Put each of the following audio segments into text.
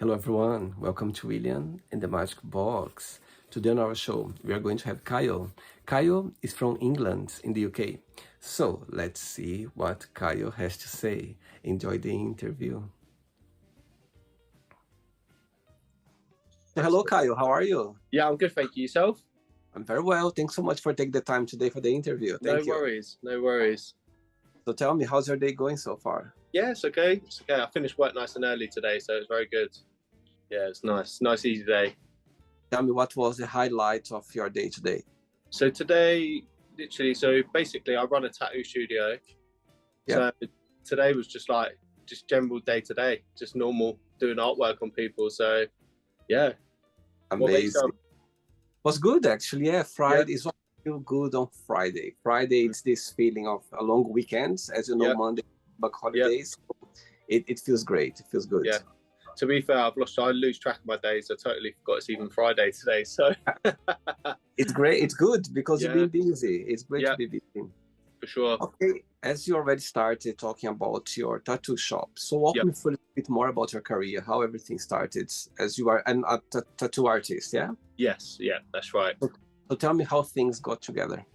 Hello everyone, welcome to William and the Magic Box. Today on our show, we are going to have Kyle. Kyle is from England in the UK. So let's see what Kyle has to say. Enjoy the interview. So hello Kyle, how are you? Yeah, I'm good, thank you. Yourself? I'm very well. Thanks so much for taking the time today for the interview. Thank you. No worries. So tell me, how's your day going so far? Yeah, it's okay. It's okay. I finished work nice and early today, so it's very good. Yeah, it's nice. Nice, easy day. Tell me, what was the highlight of your day today? So today, literally, so basically I run a tattoo studio. Yeah. So today was just general day to day, just normal, doing artwork on people. So yeah. Amazing. Was good actually. Yeah, Friday is feel good on Friday. Friday, it's this feeling of a long weekend, as you know, Monday, back holidays. It feels great. It feels good. Yeah. To be fair, I lose track of my days. I totally forgot it's even Friday today. So it's great. It's good because you've been busy. It's great to be busy. For sure. Okay, as you already started talking about your tattoo shop, so walk me through a bit more about your career, how everything started, as you are a tattoo artist, yeah? Yes, yeah, that's right. So tell me how things got together.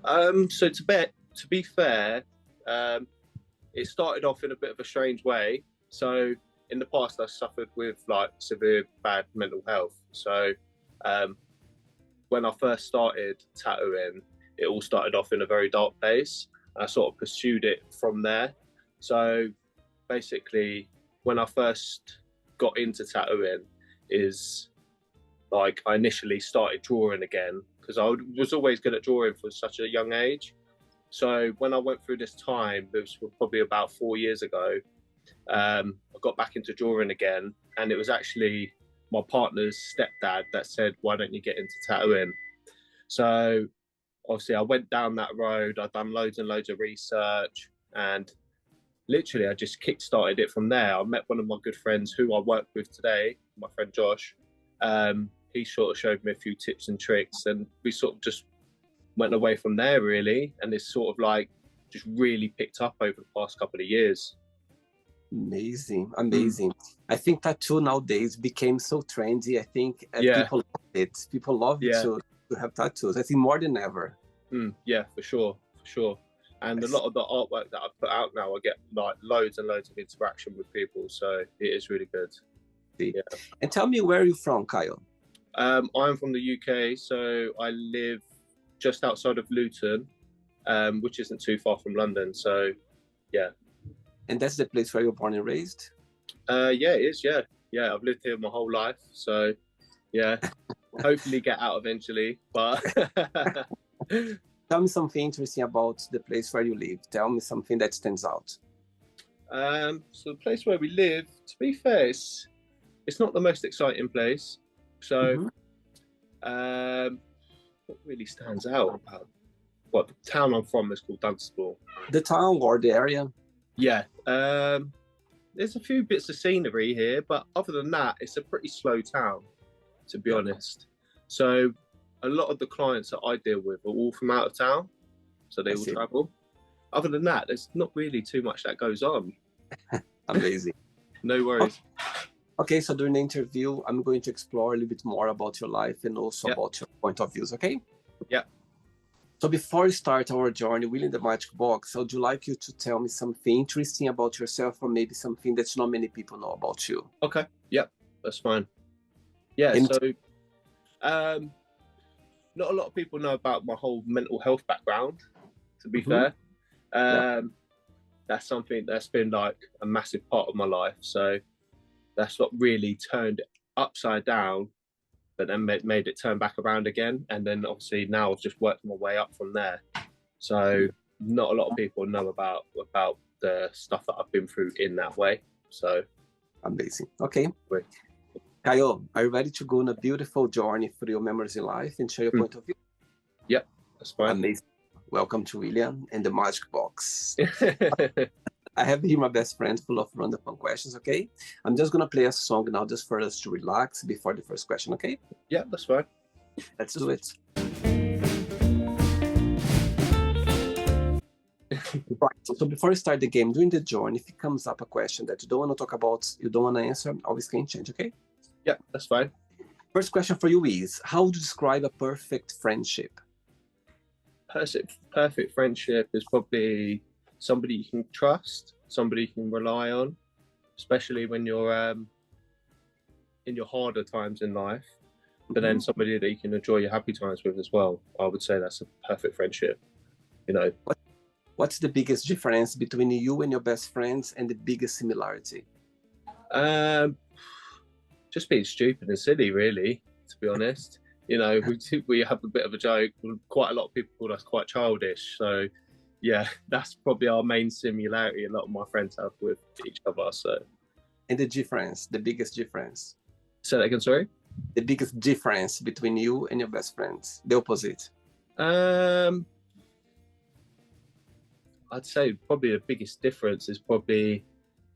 So to be fair, it started off in a bit of a strange way. So in the past, I suffered with like severe bad mental health. So when I first started tattooing, it all started off in a very dark place. I sort of pursued it from there. So basically, when I first got into tattooing, is like I initially started drawing again because I was always good at drawing for such a young age. So when I went through this time, it was probably about 4 years ago, I got back into drawing again, and it was actually my partner's stepdad that said, "Why don't you get into tattooing?" So obviously I went down that road. I've done loads and loads of research, and literally I just kick-started it from there. I met one of my good friends who I work with today, my friend Josh. He sort of showed me a few tips and tricks, and we sort of just went away from there really, and it's sort of like just really picked up over the past couple of years. Amazing. I think tattoo nowadays became so trendy. I think people love it. People love to have tattoos. I think more than ever. Yeah, for sure. And a lot of the artwork that I put out now, I get like loads and loads of interaction with people, so it is really good. Yeah. And tell me, where are you from, Kyle? I'm from the UK, so I live just outside of Luton, which isn't too far from London. So yeah. And that's the place where you're born and raised? Yeah, it is. Yeah, I've lived here my whole life, so yeah. Hopefully get out eventually, but tell me something interesting about the place where you live. Tell me something that stands out. So the place where we live, to be fair, it's not the most exciting place. So what really stands out about the town I'm from is called Dunstable. The town or the area? Yeah. There's a few bits of scenery here, but other than that, it's a pretty slow town, to be honest. So a lot of the clients that I deal with are all from out of town, so they all travel. Other than that, there's not really too much that goes on. Amazing. No worries. Okay, so during the interview, I'm going to explore a little bit more about your life and also about your point of views, okay? Yeah. So before we start our journey, William the Magic Box, I would like you to tell me something interesting about yourself, or maybe something that not many people know about you. Okay, yeah, that's fine. Yeah, so not a lot of people know about my whole mental health background, to be fair. That's something that's been like a massive part of my life. So that's what really turned it upside down, but then made it turn back around again. And then obviously now I've just worked my way up from there. So not a lot of people know about the stuff that I've been through in that way. So amazing. Okay. Great. Kyle, are you ready to go on a beautiful journey through your memories in life and share your point of view? Yep, that's fine. Amazing. Welcome to William and the Magic Box. I have here my best friend full of random fun questions, okay? I'm just gonna play a song now just for us to relax before the first question, okay? Yeah, that's fine. Let's do it. Right. So before we start the game, during the journey, if it comes up a question that you don't want to talk about, you don't want to answer, always can change, okay? Yeah, that's fine. First question for you is, how would you describe a perfect friendship? Perfect friendship is probably somebody you can trust, somebody you can rely on, especially when you're in your harder times in life. But then somebody that you can enjoy your happy times with as well. I would say that's a perfect friendship. You know, What's the biggest difference between you and your best friends, and the biggest similarity? Just being stupid and silly, really. To be honest, you know, we have a bit of a joke. Quite a lot of people call us quite childish. So, yeah, that's probably our main similarity. A lot of my friends have with each other. So, And the difference, the biggest difference? say that again. Sorry. The biggest difference between you and your best friends, the opposite. I'd say probably the biggest difference is probably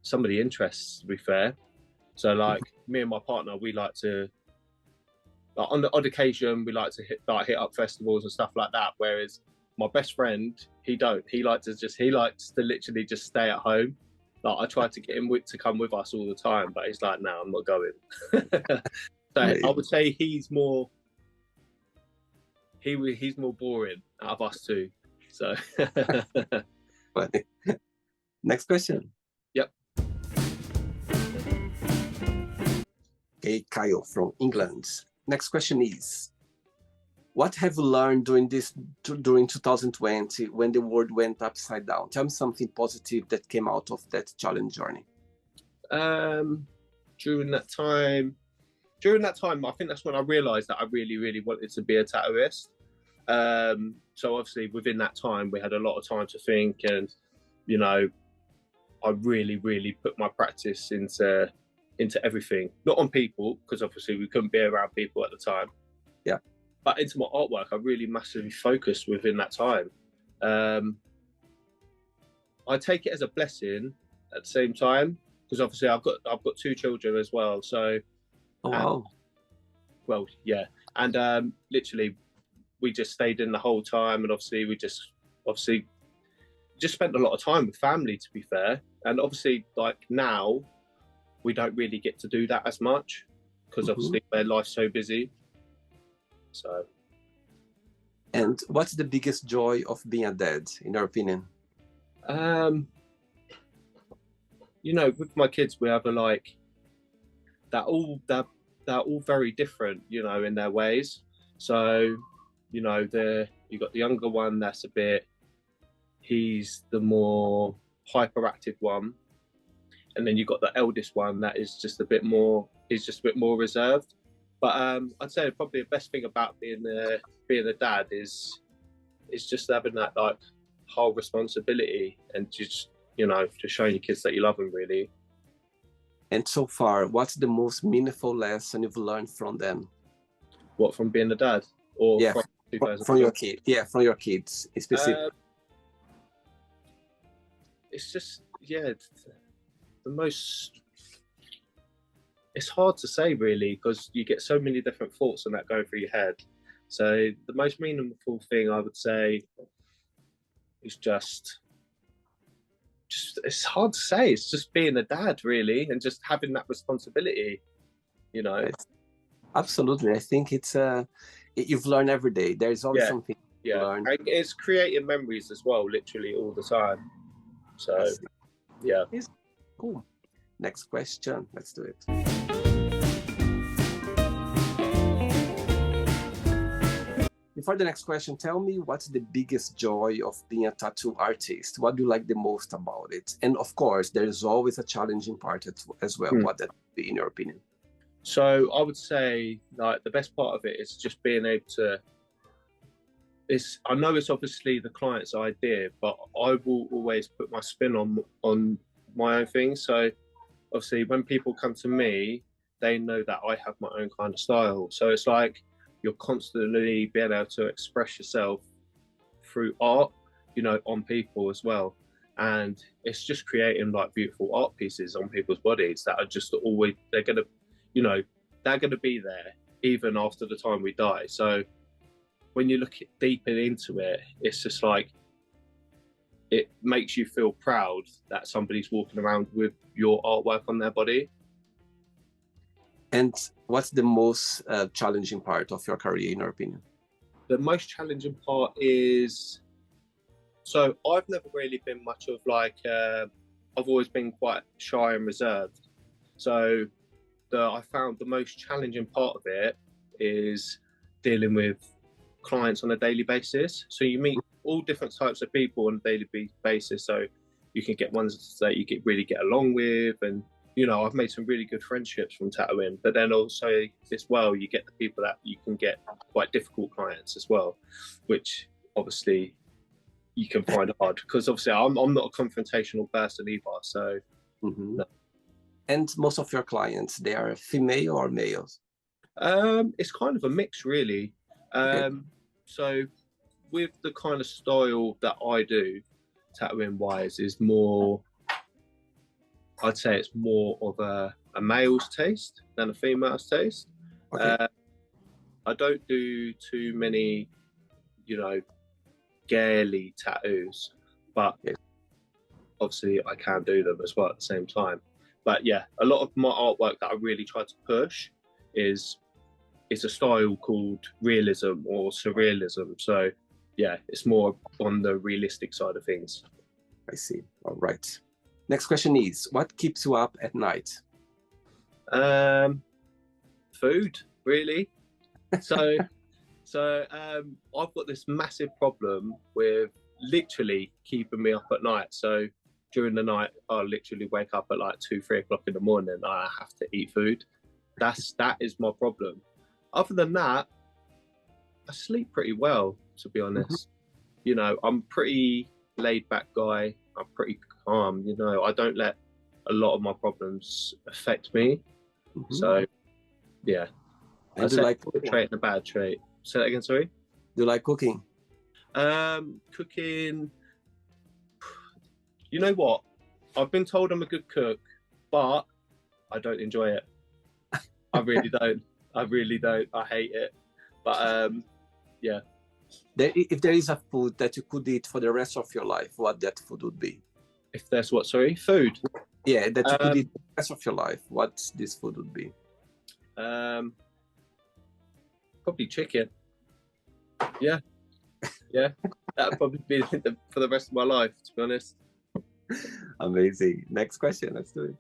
some of the interests, to be fair. So like me and my partner, we like to, like, on the odd occasion, we like to hit up festivals and stuff like that. Whereas my best friend, he don't. He likes to literally just stay at home. Like I tried to get him to come with us all the time, but he's like, no, I'm not going. So I would say he's more boring out of us two. So Next question. Yep. Okay, Kyle from England. Next question is, what have you learned during 2020 when the world went upside down? Tell me something positive that came out of that challenge journey. During that time, I think that's when I realized that I really, really wanted to be a tattooist. So obviously within that time, we had a lot of time to think, and, you know, I really, really put my practice into everything, not on people, because obviously we couldn't be around people at the time. Yeah. But into my artwork, I really massively focused within that time. I take it as a blessing at the same time, because obviously I've got two children as well. So, oh wow. Well, yeah, and literally, we just stayed in the whole time, and obviously we just spent a lot of time with family, to be fair. And obviously, like now, we don't really get to do that as much because obviously their life's so busy. So. And what's the biggest joy of being a dad, in your opinion? You know, with my kids, we have they're all very different, you know, in their ways. So, you know, you got the younger one that's he's the more hyperactive one, and then you've got the eldest one that is just a bit more reserved. But I'd say probably the best thing about being a dad is just having that like whole responsibility, and just, you know, just showing your kids that you love them, really. And so far, what's the most meaningful lesson you've learned from them? What, from being a dad, or yeah, from your kids? Yeah, from your kids specifically. It's just, yeah, the most. It's hard to say, really, because you get so many different thoughts and that going through your head. So the most meaningful thing I would say is just it's hard to say. It's just being a dad, really, and just having that responsibility, you know. Absolutely. I think it's you've learned every day. There's always something to learn. It's creating memories as well, literally all the time. So yeah. It's cool. Next question. Let's do it. Before the next question, tell me, what's the biggest joy of being a tattoo artist? What do you like the most about it? And of course, there's always a challenging part as well. What that would be, in your opinion? So I would say, like, the best part of it is just being able to. I know it's obviously the client's idea, but I will always put my spin on my own thing. So obviously, when people come to me, they know that I have my own kind of style. So it's like you're constantly being able to express yourself through art, you know, on people as well. And it's just creating like beautiful art pieces on people's bodies that are just always, they're going to be there even after the time we die. So when you look deeper into it, it's just like, it makes you feel proud that somebody's walking around with your artwork on their body. And what's the most challenging part of your career, in your opinion? The most challenging part is, so I've never really been much of like, I've always been quite shy and reserved. So I found the most challenging part of it is dealing with clients on a daily basis. So you meet all different types of people on a daily basis. So you can get ones that you really get along with, and I've made some really good friendships from tattooing. But then also as well, you get the people that you can get quite difficult clients as well, which obviously you can find hard, because obviously I'm not a confrontational person either. So. No. And most of your clients, they are female or males? It's kind of a mix, really. Okay. So with the kind of style that I do, tattooing wise, is more, I'd say it's more of a male's taste than a female's taste. Okay. I don't do too many, girly tattoos, but obviously I can do them as well at the same time. But yeah, a lot of my artwork that I really try to push is it's a style called realism or surrealism. So yeah, it's more on the realistic side of things. I see. All right. Next question is, what keeps you up at night? Food, really. So I've got this massive problem with literally keeping me up at night. So during the night, I'll literally wake up at like 2-3 o'clock in the morning. I have to eat food. That is my problem. Other than that, I sleep pretty well, to be honest. I'm pretty laid back guy. I'm pretty calm. I don't let a lot of my problems affect me. So yeah. And I do you like a trait and a bad trait. Say that again, sorry? Do you like cooking? Cooking, you know what? I've been told I'm a good cook, but I don't enjoy it. I really don't. I really don't. I hate it. But yeah. If there is a food that you could eat for the rest of your life, what that food would be? If there's what, sorry? Food? Yeah, that you could eat for the rest of your life, what this food would be? Probably chicken. Yeah. Yeah. That would probably be for the rest of my life, to be honest. Amazing. Next question. Let's do it.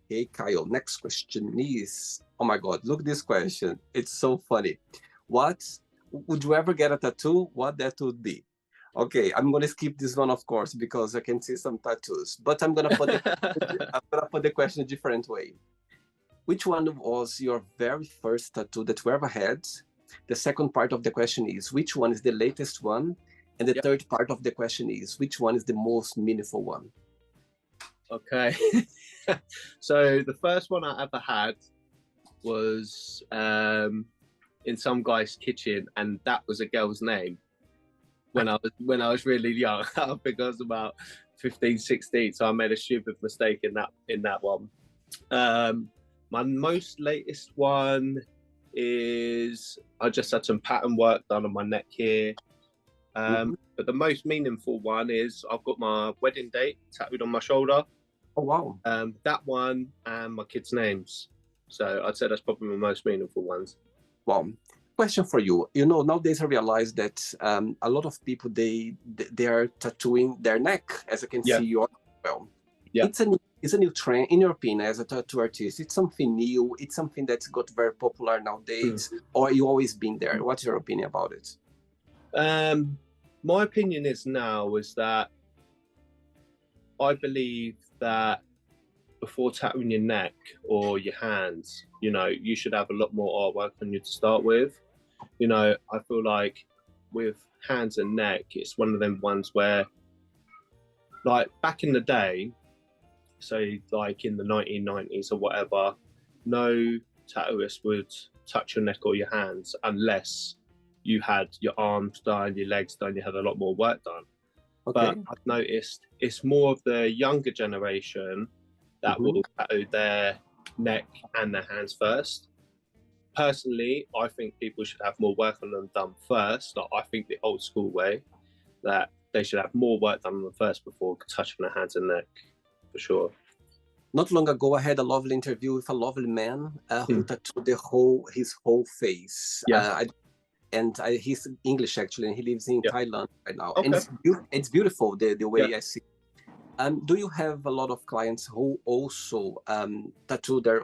Hey, Kyle. Next question is, oh my God, look this question. It's so funny. What would you ever get a tattoo? What that would be? Okay, I'm gonna skip this one, of course, because I can see some tattoos. But I'm gonna put the question a different way. Which one was your very first tattoo that you ever had? The second part of the question is, which one is the latest one? And the third part of the question is, which one is the most meaningful one? Okay. So the first one I ever had was in some guy's kitchen, and that was a girl's name when I was really young. I think I was about 15, 16, so I made a stupid mistake in that one. My most latest one is I just had some pattern work done on my neck here. But the most meaningful one is I've got my wedding date tattooed on my shoulder. Oh, wow. That one and my kids' names. So I'd say that's probably my most meaningful ones. Wow. Question for you. Nowadays I realize that a lot of people, they are tattooing their neck, as I can see you well. Yeah. It's a new trend, in your opinion, as a tattoo artist. It's something new. It's something that's got very popular nowadays, or you always been there. What's your opinion about it? My opinion is that I believe that before tattooing your neck or your hands, you should have a lot more artwork on you to start with. I feel like with hands and neck, it's one of them ones where, like back in the day, so like in the 1990s or whatever, no tattooist would touch your neck or your hands unless you had your arms done, your legs done, you had a lot more work done. Okay. But I've noticed it's more of the younger generation that will tattoo their neck and their hands first. personally, I think people should have more work on them done first. Like, I think the old school way, that they should have more work done on them first before touching their hands and neck, for sure. Not long ago, I had a lovely interview with a lovely man who tattooed his whole face. Yeah. He's English actually, and he lives in Thailand right now. Okay. And it's beautiful the way I see. Do you have a lot of clients who also tattoo their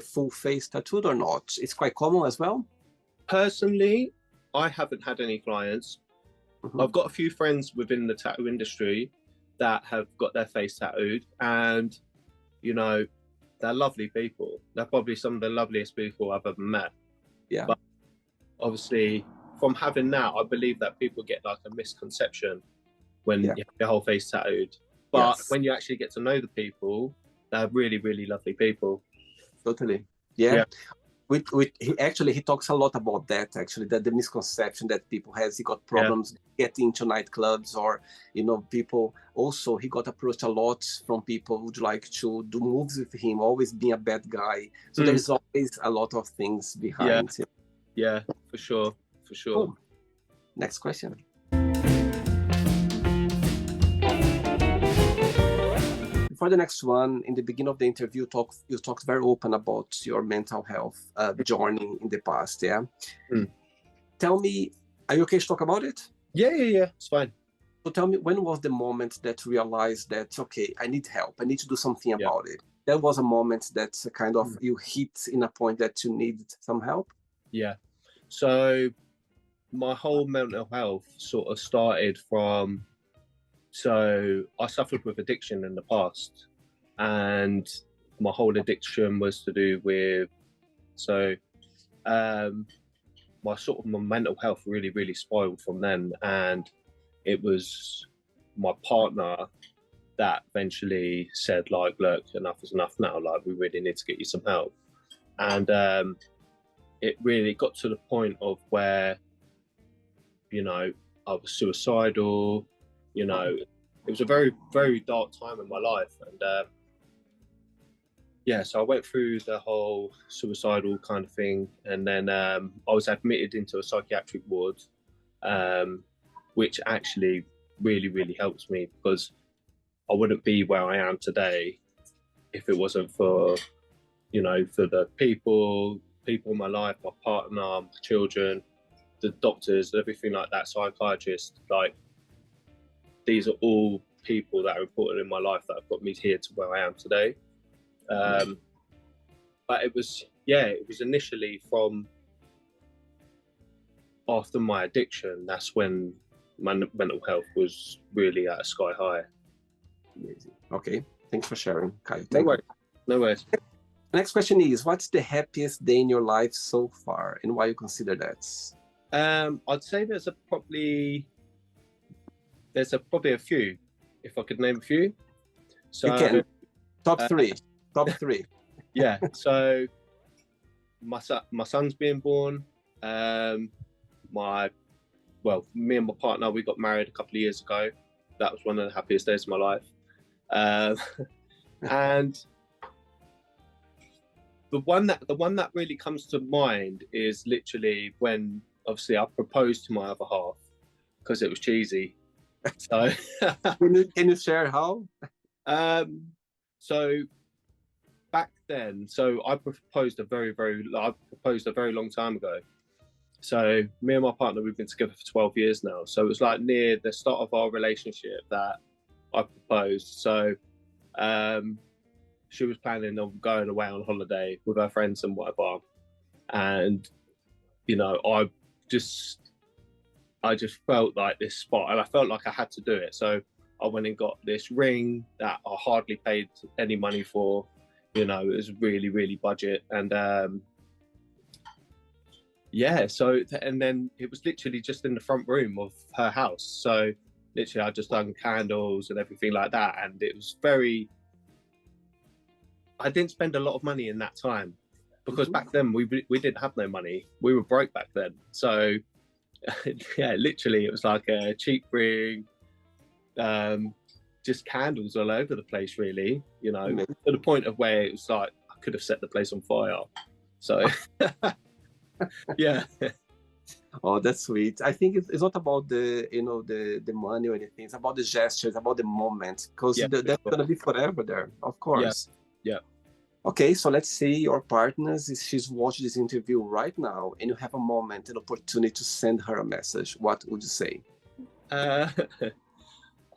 full face tattooed or not? It's quite common as well. Personally, I haven't had any clients. I've got a few friends within the tattoo industry that have got their face tattooed, and you know, they're lovely people. They're probably some of the loveliest people I've ever met. Yeah. But obviously, from having that, I believe that people get like a misconception when you have your whole face tattooed. But when you actually get to know the people, they're really, really lovely people. Totally. Yeah. He talks a lot about that, actually, that the misconception that people has. He got problems getting into nightclubs, or people. Also, he got approached a lot from people who would like to do moves with him, always being a bad guy. So there's always a lot of things behind him. Yeah, for sure. Cool. Next question. For the next one, in the beginning of the interview, you talked very open about your mental health journey in the past. Yeah. Tell me, are you okay to talk about it? Yeah. It's fine. So tell me, when was the moment that you realized that, okay, I need help. I need to do something about it. There was a moment that kind of you hit in a point that you needed some help. Yeah. So my whole mental health sort of started from. So I suffered with addiction in the past, and my whole addiction was to do with, my mental health really, really spoiled from then. And it was my partner that eventually said, like, look, enough is enough now. Like, we really need to get you some help. And it really got to the point of where, I was suicidal. It was a very, very dark time in my life. And so I went through the whole suicidal kind of thing. And then I was admitted into a psychiatric ward, which actually really, really helps me, because I wouldn't be where I am today if it wasn't for, for the people in my life, my partner, my children, the doctors, everything like that, psychiatrists. Like, these are all people that are important in my life that have got me here to where I am today. But it was initially from after my addiction, that's when my mental health was really at a sky high. Amazing. Okay, thanks for sharing, Kai. No worries. Next question is, what's the happiest day in your life so far, and why you consider that? I'd say there's probably a few, if I could name a few. So you can. Top three. Yeah. So my son's being born. Me and my partner, we got married a couple of years ago. That was one of the happiest days of my life. And the one that really comes to mind is literally when, obviously, I proposed to my other half, because it was cheesy. So can you share how? So back then, I proposed a very long time ago. So me and my partner, we've been together for 12 years now. So it was like near the start of our relationship that I proposed. So she was planning on going away on holiday with her friends and whatever. And, I just felt like this spot, and I felt like I had to do it. So I went and got this ring that I hardly paid any money for. It was really, really budget. And and then it was literally just in the front room of her house. So literally I just done candles and everything like that. And it was I didn't spend a lot of money in that time, because back then we didn't have no money. We were broke back then. So literally it was like a cheap ring, just candles all over the place, really, to the point of where it was like I could have set the place on fire. So yeah. Oh, that's sweet. I think it's not about the, you know, the money or anything. It's about the gestures, about the moment, because Yeah, that's gonna be forever there, of yeah, course. yeah. Okay, so let's say your partners, if she's watching this interview right now, and you have a moment, an opportunity to send her a message, what would you say? Uh,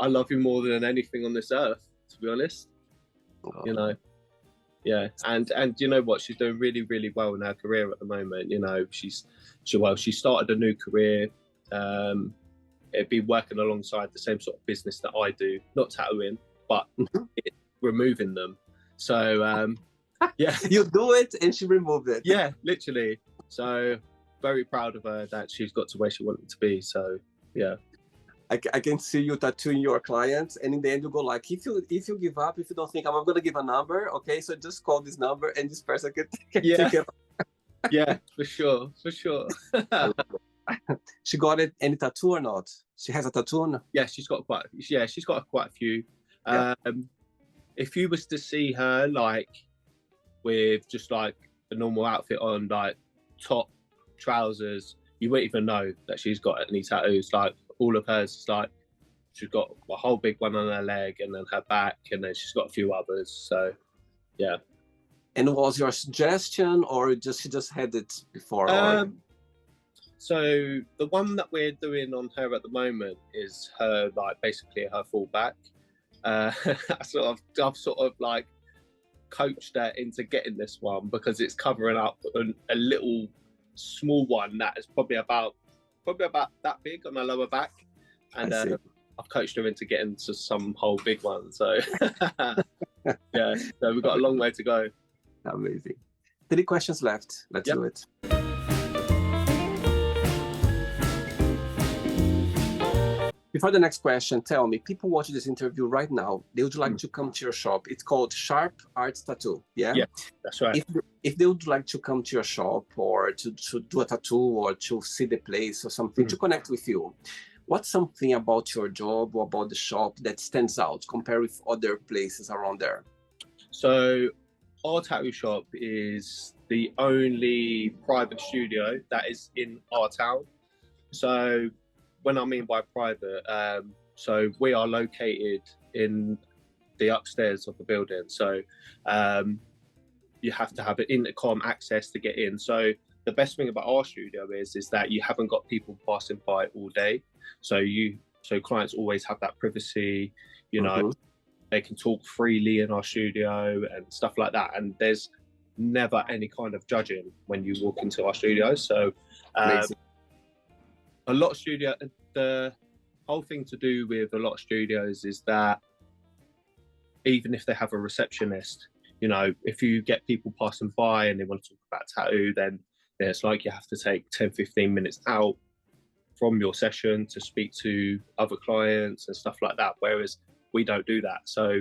I love you more than anything on this earth, to be honest. You know, yeah, and you know what? She's doing really, really well in her career at the moment. You know, she started a new career. It'd be working alongside the same sort of business that I do, not tattooing, but removing them. So yeah, You do it, and she removed it. yeah, literally. So very proud of her that she's got to where she wanted to be. So yeah. I can see you tattooing your clients, and in the end you go like, if you give up, if you don't think I'm gonna give a number, okay, so just call this number, and this person can Yeah. take it. Yeah, for sure, for sure. She got it any tattoo or not? She has a tattoo? Yeah, she's got quite a few. Yeah. If you was to see her like with just like a normal outfit on, like top, trousers, you wouldn't even know that she's got any tattoos. Like all of hers is like she's got a whole big one on her leg, and then her back, and then she's got a few others. So yeah. And was your suggestion, or she just had it before? So the one that we're doing on her at the moment is her, like basically her full back. I've sort of like coached her into getting this one because it's covering up a little small one that is probably about that big on her lower back, and I've coached her into getting to some whole big one. So yeah, so we've got a long way to go. Amazing. 3 questions left. Let's do it. Before the next question, tell me, people watching this interview right now, they would like to come to your shop. It's called Sharp Arts Tattoo, yeah? Yeah, that's right. If they would like to come to your shop, or to do a tattoo, or to see the place or something, to connect with you, what's something about your job or about the shop that stands out compared with other places around there? So our tattoo shop is the only private studio that is in our town. So when I mean by private, so we are located in the upstairs of the building. So you have to have an intercom access to get in. So the best thing about our studio is that you haven't got people passing by all day. So clients always have that privacy, you know, they can talk freely in our studio and stuff like that. And there's never any kind of judging when you walk into our studio. So a lot of the whole thing to do with a lot of studios is that even if they have a receptionist, you know, if you get people passing by and they want to talk about tattoo, then it's like you have to take 10-15 minutes out from your session to speak to other clients and stuff like that, whereas we don't do that. So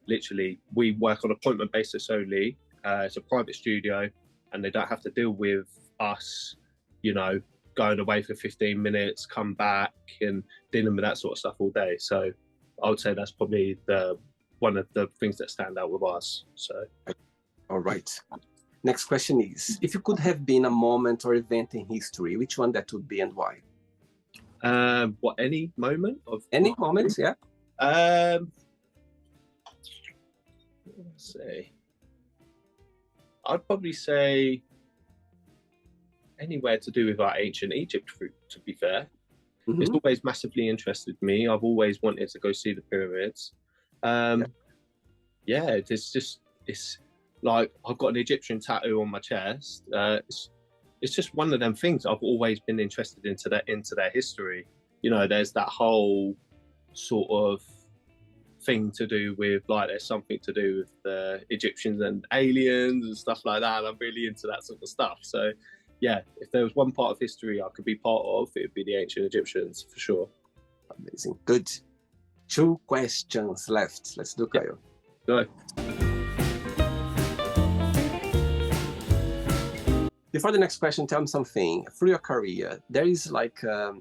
literally we work on appointment basis only. It's a private studio, and they don't have to deal with us, you know, going away for 15 minutes, come back and dealing with that sort of stuff all day. So I would say that's probably one of the things that stand out with us. So all right, next question is, if you could have been a moment or event in history, which one that would be and why? Any moment of any moment? Yeah. Let's say I'd probably say anywhere to do with our ancient Egypt route, to be fair. It's always massively interested me. I've always wanted to go see the pyramids. It's like I've got an Egyptian tattoo on my chest. It's just one of them things. I've always been interested into their history. You know, there's that whole sort of thing to do with, like, there's something to do with the Egyptians and aliens and stuff like that. I'm really into that sort of stuff. So yeah, if there was one part of history I could be part of, it would be the ancient Egyptians, for sure. Amazing. Good. 2 questions left. Let's do Caio. Go. Before the next question, tell me something. Through your career, there is like a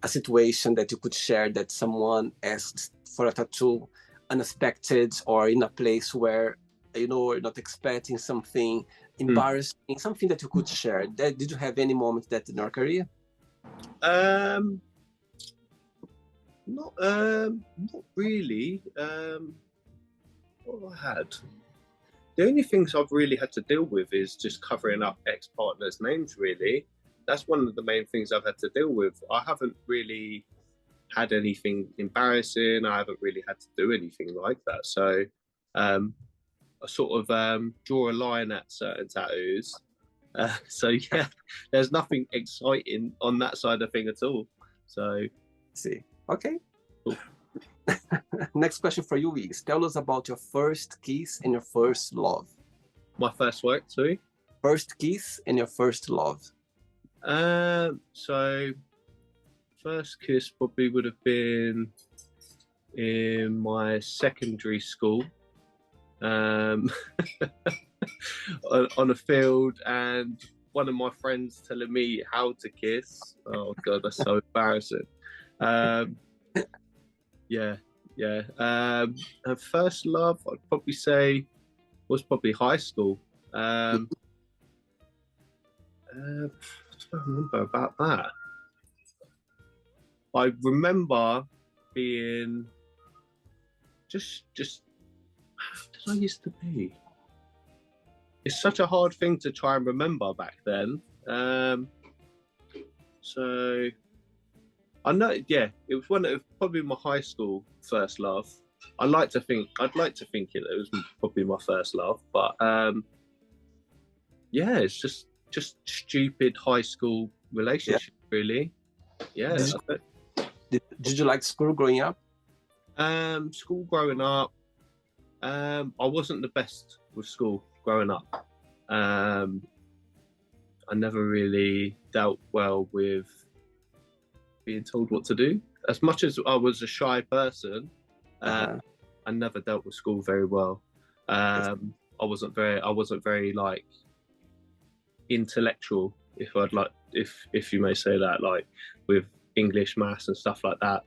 situation that you could share that someone asked for a tattoo unexpected, or in a place where, you know, you're not expecting something, embarrassing, something that you could share. Did you have any moment that in your career? Not really. What have I had? The only things I've really had to deal with is just covering up ex-partners' names, really. That's one of the main things I've had to deal with. I haven't really had anything embarrassing. I haven't really had to do anything like that. So I sort of draw a line at certain tattoos. So yeah, there's nothing exciting on that side of thing at all. So see, okay. Cool. Next question for you is, tell us about your first kiss and your first love. My first work, sorry? First kiss and your first love. So first kiss probably would have been in my secondary school, on a field, and one of my friends telling me how to kiss. Oh God, that's so embarrassing. Yeah. And first love, I'd probably say, was probably high school. I don't remember about that. I remember being just how did I used to be? It's such a hard thing to try and remember back then. So I know, yeah, it was probably my high school first love. I'd like to think it was probably my first love, but yeah, it's just stupid high school relationship, really. Yeah. Did you like school growing up? School growing up, I wasn't the best with school growing up. I never really dealt well with being told what to do. As much as I was a shy person, I never dealt with school very well. I wasn't very like intellectual, if you may say that, like with English, maths and stuff like that.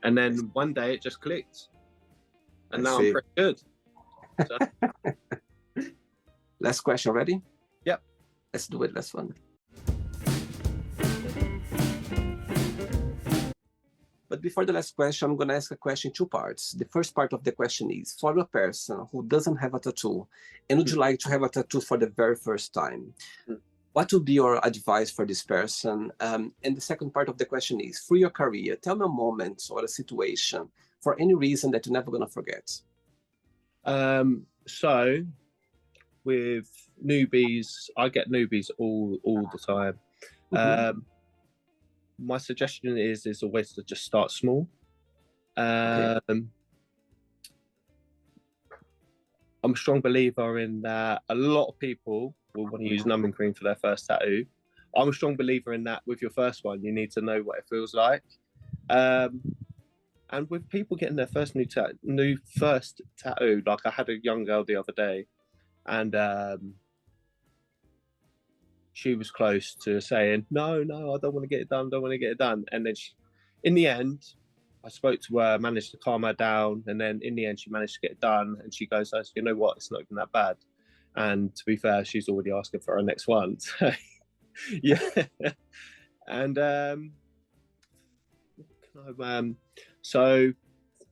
And then one day it just clicked, and now I'm pretty good. So. Last question, ready? Yep. Let's do it, last one. But before the last question, I'm going to ask a question in two parts. The first part of the question is, for a person who doesn't have a tattoo, and would you like to have a tattoo for the very first time, what would be your advice for this person? And the second part of the question is, through your career, tell me a moment or a situation for any reason that you're never going to forget. So with newbies, I get newbies all the time. My suggestion is always to just start small. I'm a strong believer in that a lot of people will want to use numbing cream for their first tattoo. I'm a strong believer in that with your first one, you need to know what it feels like. And with people getting their first first tattoo, like I had a young girl the other day, and she was close to saying, no, I don't want to get it done. And then in the end, I spoke to her, managed to calm her down. And then in the end, she managed to get it done. And she goes, you know what? It's not even that bad. And to be fair, she's already asking for her next one. So, yeah. And so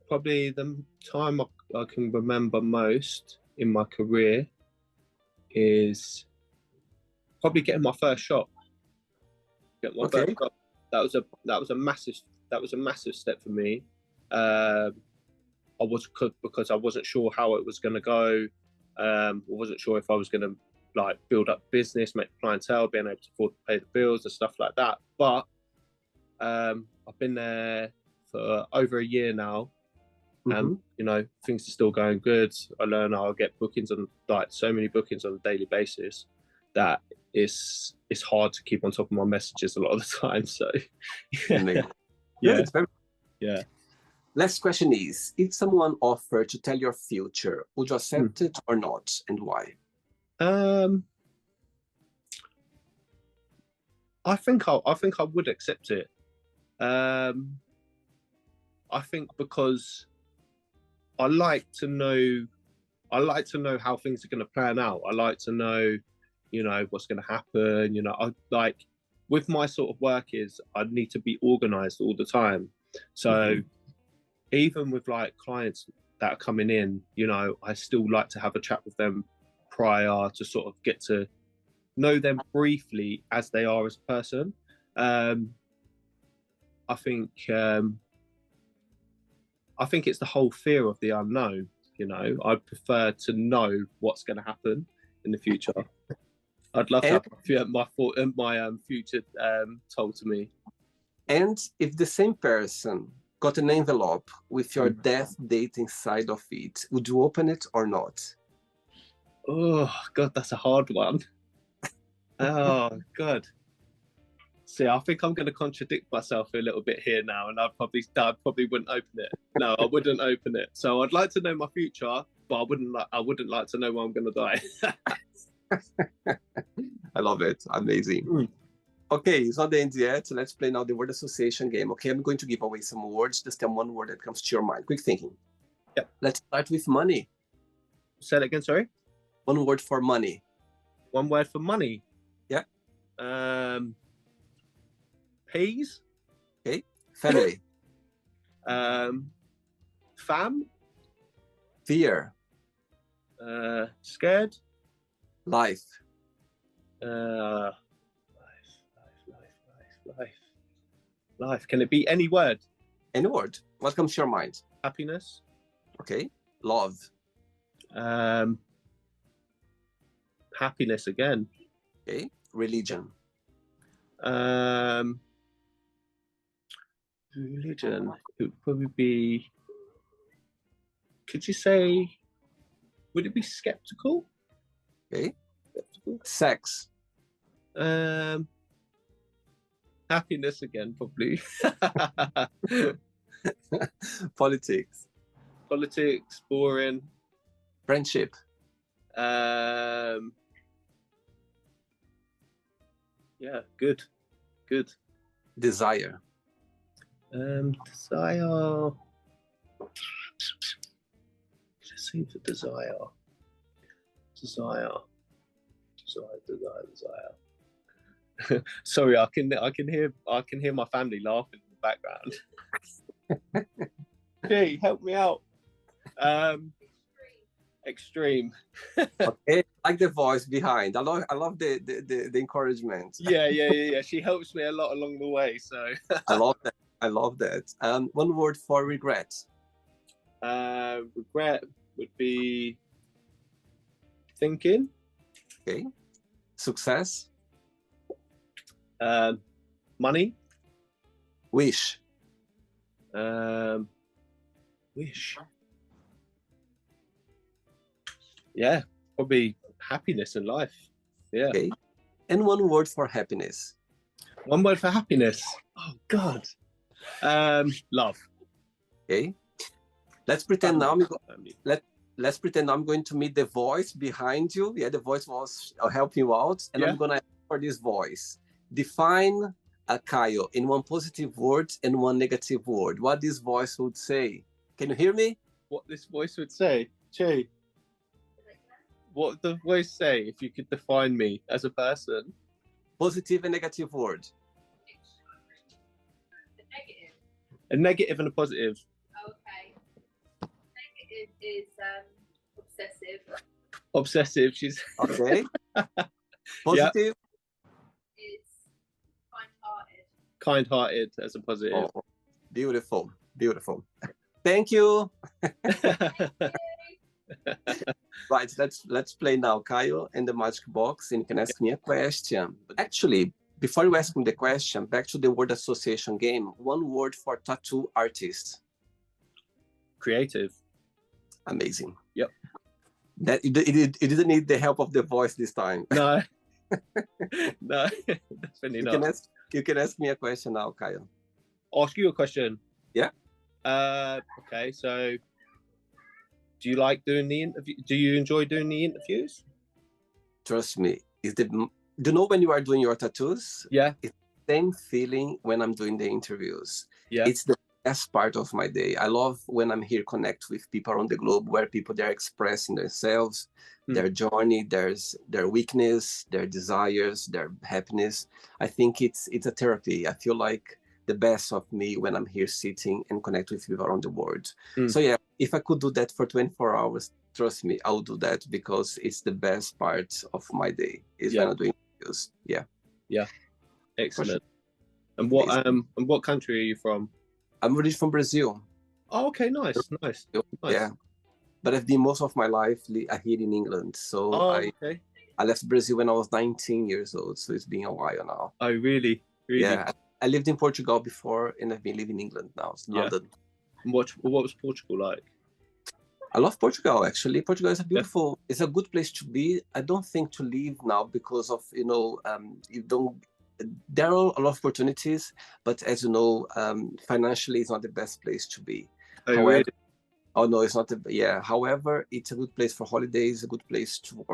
probably the time I can remember most in my career is probably getting my first shot. First shot. That was a massive step for me. Because I wasn't sure how it was going to go. I wasn't sure if I was going to like build up business, make clientele, being able to afford to pay the bills and stuff like that. But I've been there for over a year now, and you know, things are still going good. I learn I'll get bookings on like so many bookings on a daily basis that it's hard to keep on top of my messages a lot of the time. So yeah. Last question is, if someone offered to tell your future, would you accept it or not, and why? I think I would accept it. I think because I like to know how things are going to plan out. I like to know you know, what's going to happen. You know, I like with my sort of work is I need to be organized all the time. So even with like clients that are coming in, you know, I still like to have a chat with them prior to sort of get to know them briefly as they are as a person. I think it's the whole fear of the unknown. You know, I prefer to know what's going to happen in the future. I'd love to have my future told to me. And if the same person got an envelope with your death date inside of it, would you open it or not? Oh God, that's a hard one. Oh God. See, I think I'm going to contradict myself a little bit here now, and I probably wouldn't open it. No, I wouldn't open it. So I'd like to know my future, but I wouldn't like to know when I'm going to die. I love it. Amazing. Okay, it's not the end yet. Let's play now the word association game. Okay, I'm going to give away some words. Just tell one word that comes to your mind. Quick thinking. Yeah. Let's start with money. Say that again, sorry? One word for money. One word for money? Yeah. Peas. Okay. Family. Fam. Fear. Scared. Life. Life. Can it be any word? Any word. What comes to your mind? Happiness. Okay. Love. Happiness again. Okay. Religion. Religion. It would probably be. Could you say? Would it be skeptical? Okay. Skeptical. Sex. Happiness again, probably. Politics. Politics, boring. Friendship. Yeah, good. Desire. Desire. Let's see for desire. Sorry, I can hear my family laughing in the background. Hey, help me out. Extreme. Okay, like the voice behind. I love the encouragement. Yeah. She helps me a lot along the way. So I love that. One word for regret. Regret would be thinking. Okay. Success. Money. Wish. Wish. Yeah, probably happiness in life. Yeah. Okay. And one word for happiness. One word for happiness. Oh God. Love. Okay. Let's pretend now. Let's pretend I'm going to meet the voice behind you. Yeah, the voice was helping you out, and I'm gonna ask for this voice. Define Caio in one positive word and one negative word. What this voice would say? Can you hear me? What this voice would say, Che? What would the voice say if you could define me as a person? Positive and negative word. A negative and a positive. Okay. Negative is obsessive. Obsessive. She's okay. Positive is kind-hearted. Kind-hearted as a positive. Oh, beautiful. Thank you. Right, let's play now, Caio, and the magic box, and you can ask me a question. But actually, before you ask me the question, back to the word association game, one word for tattoo artist. Creative. Amazing. Yep. That it didn't need the help of the voice this time. No. No, definitely not. You can ask me a question now, Caio. Ask you a question. Yeah. Okay, so do you like doing the interview? Do you enjoy doing the interviews? Trust me, do you know when you are doing your tattoos? Yeah. It's the same feeling when I'm doing the interviews. Yeah. It's the best part of my day. I love when I'm here, connect with people around the globe, where people they're expressing themselves, their journey, their weakness, their desires, their happiness. I think it's a therapy. I feel like the best of me when I'm here sitting and connect with people around the world. So yeah, if I could do that for 24 hours, trust me, I'll do that because it's the best part of my day is when I'm doing videos. Yeah. Yeah. Excellent. Sure. And what country are you from? I'm originally from Brazil. Oh, okay, nice. Yeah, but I've been most of my life here in England. So okay. I left Brazil when I was 19 years old. So it's been a while now. Oh, really? Yeah, I lived in Portugal before, and I've been living in England now. It's London. And what was Portugal like? I love Portugal, actually. Portugal is a beautiful, it's a good place to be. I don't think to live now because of, you don't, there are a lot of opportunities, but as you know, financially it's not the best place to be. Oh, However, really? oh no, it's not. However, it's a good place for holidays, a good place to,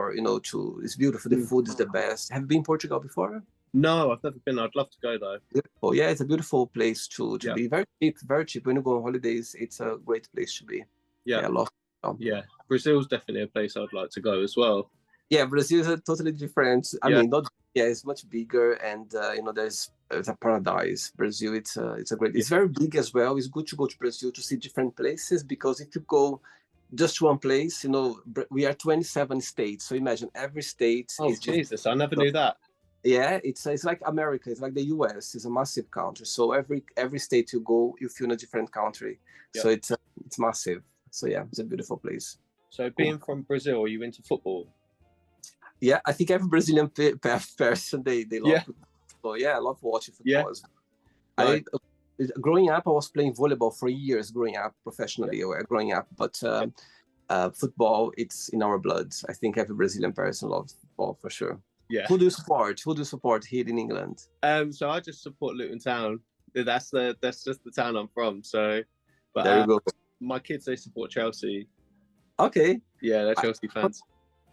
it's beautiful. The food is the best. Have you been in Portugal before? No, I've never been. I'd love to go though. Beautiful. Yeah, it's a beautiful place to be. Very cheap, very cheap. When you go on holidays, it's a great place to be. Yeah, I love. Yeah, Brazil's definitely a place I'd like to go as well. Yeah, Brazil is a totally different. I mean, it's much bigger, and there's a paradise. Brazil, it's a great. It's very big as well. It's good to go to Brazil to see different places because if you go just to one place, we are 27 states. So imagine every state. Oh, Jesus, I never knew that. Yeah, it's like America. It's like the US. It's a massive country. So every state you go, you feel in a different country. Yeah. So it's massive. So yeah, it's a beautiful place. So being from Brazil, are you into football? Yeah, I think every Brazilian person they love football. Yeah, I love watching football. Yeah. Growing up, I was playing volleyball for years. Growing up professionally, but football, it's in our blood. I think every Brazilian person loves football for sure. Yeah. Who do you support? Who do you support here in England? So I just support Luton Town. That's just the town I'm from. So, but there you go. My kids, they support Chelsea. Okay. Yeah, they're Chelsea fans.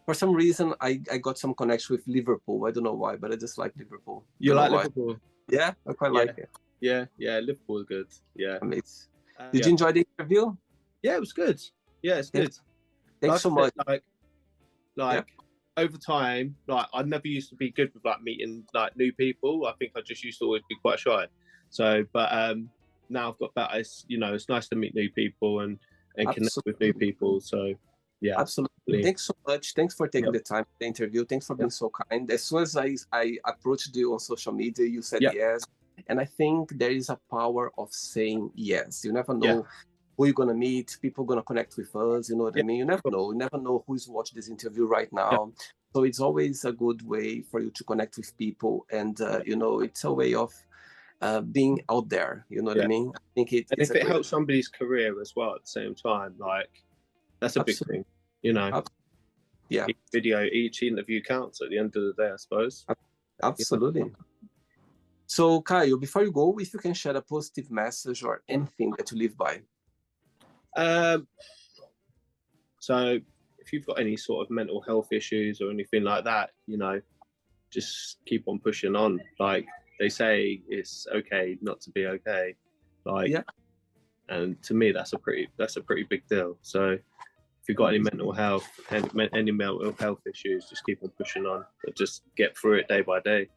For some reason, I got some connection with Liverpool. I don't know why, but I just like Liverpool. You like Liverpool? Yeah, I quite like it. Yeah, Liverpool is good. Yeah. Amazing. Did you enjoy the interview? Yeah, it was good. Yeah, it's good. Thanks so much. Like over time, like I never used to be good with like meeting like new people. I think I just used to always be quite shy. So, but now I've got better. It's nice to meet new people and connect with new people. So yeah, absolutely. Thanks so much. Thanks for taking the time for the interview. Thanks for being so kind. As soon as I approached you on social media, you said yes. And I think there is a power of saying yes. You never know who you're gonna meet. People gonna connect with us. You know what I mean? You never know. You never know who's watching this interview right now. So it's always a good way for you to connect with people, and it's a way of being out there. You know what I mean? I think and if it helps somebody's career as well at the same time, like that's a big thing. Yeah. Each interview counts at the end of the day, I suppose. Absolutely. So, Caio, before you go, if you can share a positive message or anything that you live by. So, if you've got any sort of mental health issues or anything like that, just keep on pushing on. Like they say, it's okay not to be okay. And to me, that's a pretty big deal. So, if you've got any mental health issues, just keep on pushing on. But just get through it day by day.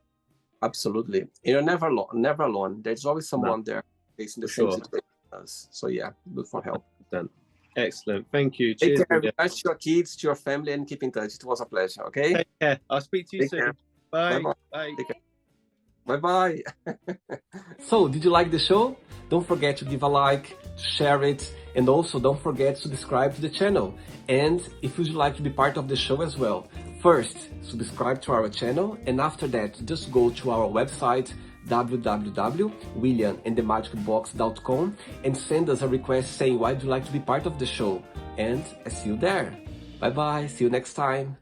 Absolutely. You're never alone. There's always someone there facing the same situation as us. So yeah, look for help. Done. Excellent. Thank you. Cheers. Take care. To your kids, to your family, and keep in touch. It was a pleasure. Okay. Take care. I'll speak to you soon. Bye. Bye. Bye. So, did you like the show? Don't forget to give a like, share it, and also don't forget to subscribe to the channel. And if you'd like to be part of the show as well, first, subscribe to our channel, and after that, just go to our website, www.williamandthemagicbox.com, and send us a request saying why you'd like to be part of the show. And I see you there. Bye-bye. See you next time.